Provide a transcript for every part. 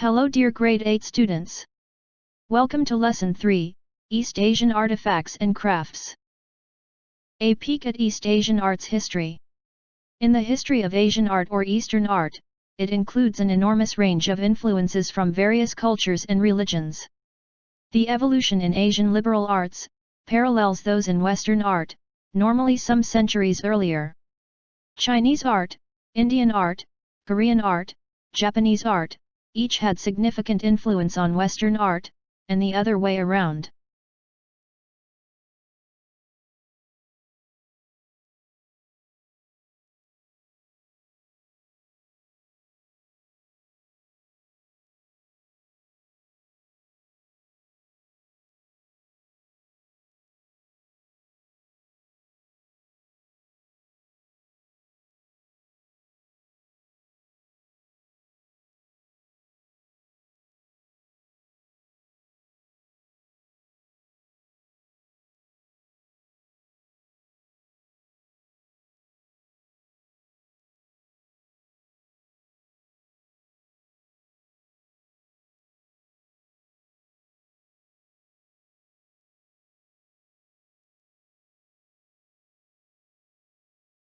Hello dear grade 8 students. Welcome to lesson 3, East Asian Artifacts and Crafts. A peek at East Asian art's history. In the history of Asian art or Eastern art, it includes an enormous range of influences from various cultures and religions. The evolution in Asian liberal arts parallels those in Western art, normally some centuries earlier. Chinese art, Indian art, Korean art, Japanese art, each had significant influence on Western art, and the other way around.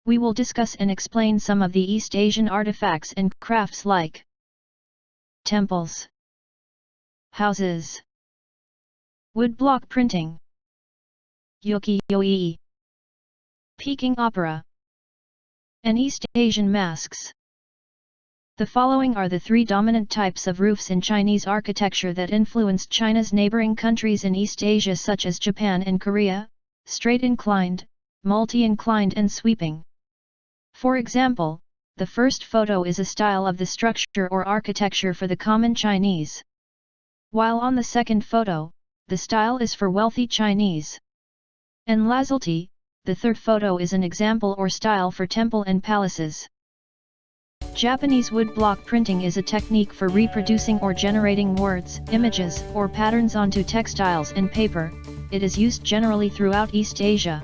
We will discuss and explain some of the East Asian artifacts and crafts like temples, houses, woodblock printing, ukiyo-e, Peking opera, and East Asian masks. The following are the three dominant types of roofs in Chinese architecture that influenced China's neighboring countries in East Asia such as Japan and Korea: straight inclined, multi-inclined and sweeping. For example, the first photo is a style of the structure or architecture for the common Chinese, while on the second photo, the style is for wealthy Chinese. And lazuli, the third photo is an example or style for temple and palaces. Japanese woodblock printing is a technique for reproducing or generating words, images, or patterns onto textiles and paper. It is used generally throughout East Asia.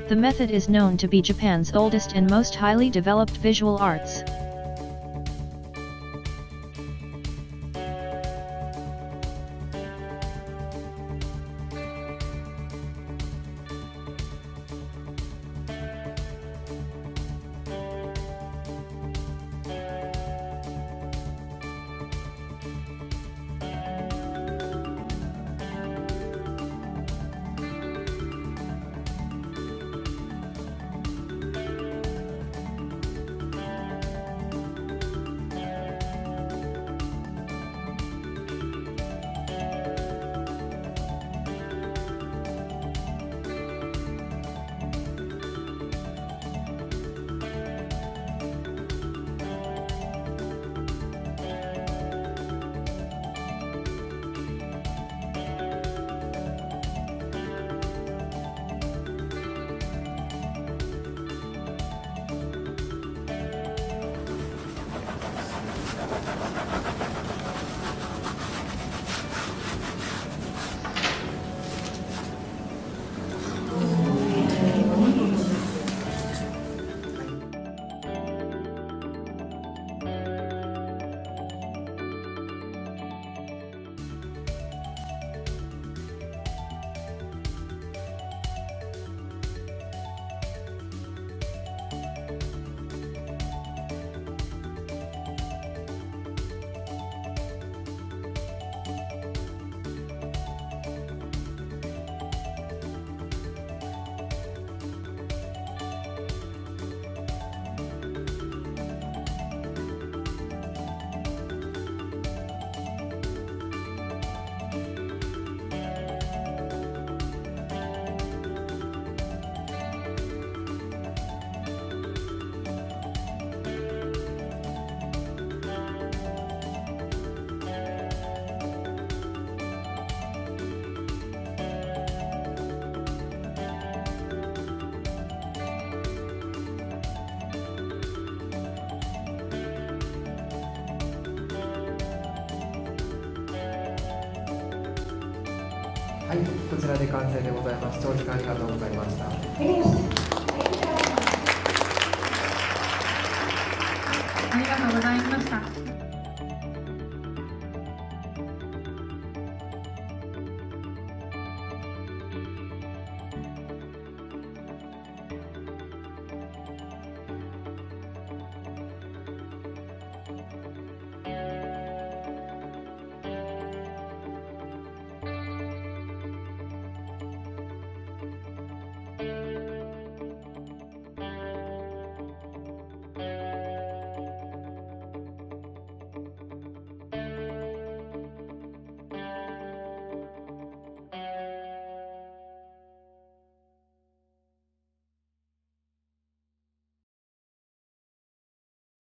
The method is known to be Japan's oldest and most highly developed visual arts.はい、こちらで完成でございます。長時間ありがとうございました。ありがとうございました。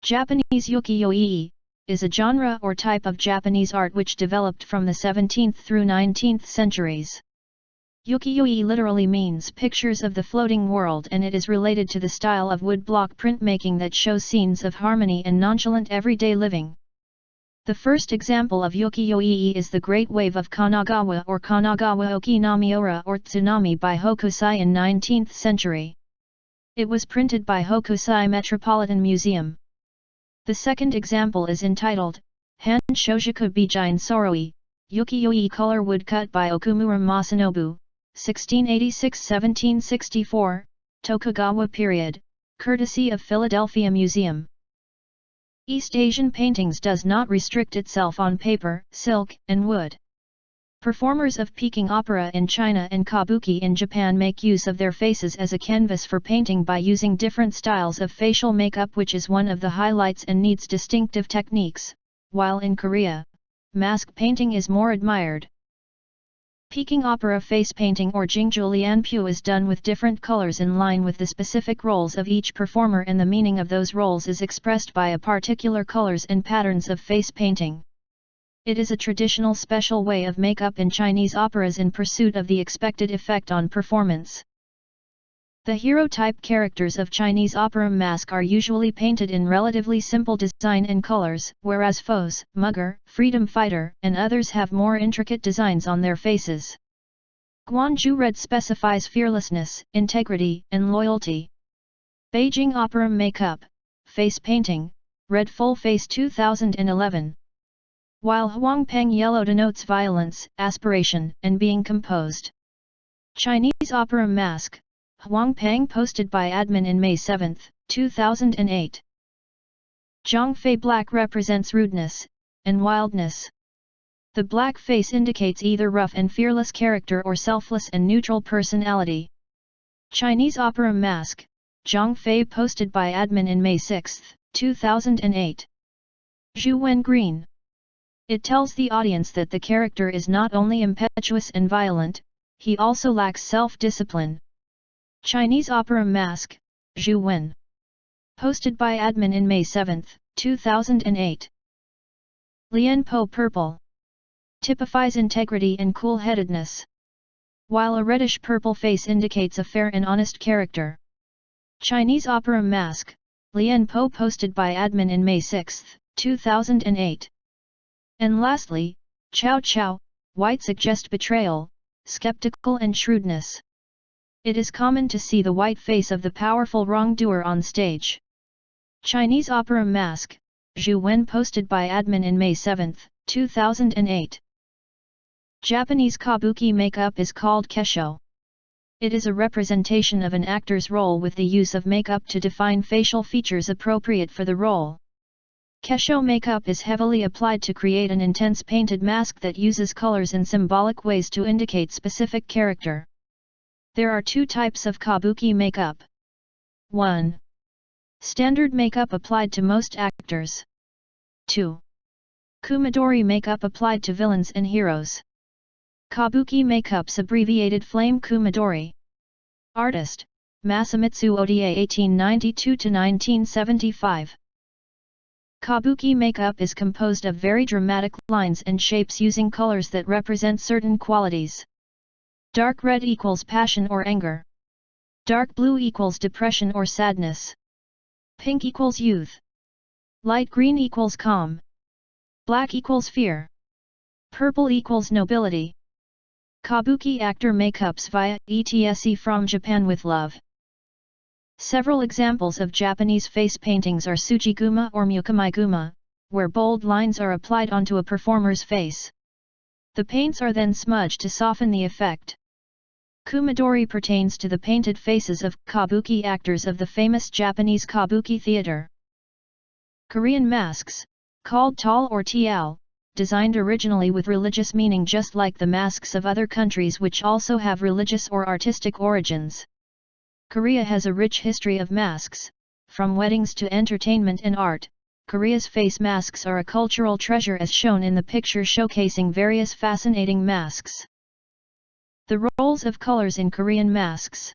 Japanese ukiyo-e is a genre or type of Japanese art which developed from the 17th through 19th centuries. Ukiyo-e literally means pictures of the floating world, and it is related to the style of woodblock printmaking that shows scenes of harmony and nonchalant everyday living. The first example of ukiyo-e is the Great Wave of Kanagawa or Kanagawa Okinami-ora or Tsunami by Hokusai in 19th century. It was printed by Hokusai Metropolitan Museum. The second example is entitled, Han Shojaku Bijin Soroi, ukiyo-e color woodcut by Okumura Masanobu, 1686–1764, Tokugawa period, courtesy of Philadelphia Museum. East Asian paintings does not restrict itself on paper, silk, and wood. Performers of Peking opera in China and kabuki in Japan make use of their faces as a canvas for painting by using different styles of facial makeup, which is one of the highlights and needs distinctive techniques, while in Korea, mask painting is more admired. Peking opera face painting or Jingjulianpu is done with different colors in line with the specific roles of each performer, and the meaning of those roles is expressed by a particular colors and patterns of face painting. It is a traditional special way of makeup in Chinese operas in pursuit of the expected effect on performance. The hero-type characters of Chinese opera mask are usually painted in relatively simple design and colors, whereas foes, mugger, freedom fighter, and others have more intricate designs on their faces. Guanju red specifies fearlessness, integrity, and loyalty. Beijing opera makeup, face painting, red full face 2011. While Huangpeng yellow denotes violence, aspiration, and being composed. Chinese opera mask, Huangpeng posted by admin in May 7, 2008. Zhongfei black represents rudeness and wildness. The black face indicates either rough and fearless character or selfless and neutral personality. Chinese opera mask, Zhongfei posted by admin in May 6, 2008. Zhu Wen green. It tells the audience that the character is not only impetuous and violent, he also lacks self-discipline. Chinese opera mask, Zhu Wen. Posted by admin in May 7, 2008. Lian Po purple. Typifies integrity and cool-headedness. While a reddish-purple face indicates a fair and honest character. Chinese opera mask, Lian Po posted by admin in May 6, 2008. And lastly, Chow Chow, white suggest betrayal, skeptical and shrewdness. It is common to see the white face of the powerful wrongdoer on stage. Chinese opera mask, Zhu Wen posted by admin in May 7, 2008. Japanese kabuki makeup is called kesho. It is a representation of an actor's role with the use of makeup to define facial features appropriate for the role. Kesho makeup is heavily applied to create an intense painted mask that uses colors in symbolic ways to indicate specific character. There are two types of kabuki makeup. 1. Standard makeup applied to most actors. 2. Kumadori makeup applied to villains and heroes. Kabuki makeup's abbreviated Flame Kumadori. Artist, Masamitsu Oda 1892–1975. Kabuki makeup is composed of very dramatic lines and shapes using colors that represent certain qualities. Dark red equals passion or anger. Dark blue equals depression or sadness. Pink equals youth. Light green equals calm. Black equals fear. Purple equals nobility. Kabuki actor makeups via ETSE from Japan with love. Several examples of Japanese face paintings are Tsujiguma or Mukamaiguma, where bold lines are applied onto a performer's face. The paints are then smudged to soften the effect. Kumadori pertains to the painted faces of kabuki actors of the famous Japanese kabuki theater. Korean masks, called tal or tial, designed originally with religious meaning just like the masks of other countries which also have religious or artistic origins. Korea has a rich history of masks. From weddings to entertainment and art, Korea's face masks are a cultural treasure as shown in the picture showcasing various fascinating masks. The roles of colors in Korean masks.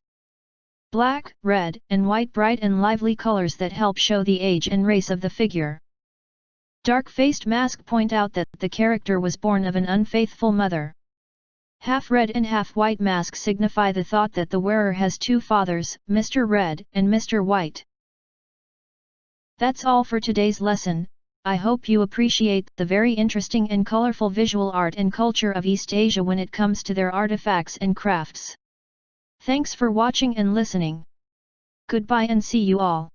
Black, red, and white bright and lively colors that help show the age and race of the figure. Dark-faced mask point out that the character was born of an unfaithful mother. Half red and half white mask signify the thought that the wearer has two fathers, Mr. Red and Mr. White. That's all for today's lesson. I hope you appreciate the very interesting and colorful visual art and culture of East Asia when it comes to their artifacts and crafts. Thanks for watching and listening. Goodbye and see you all.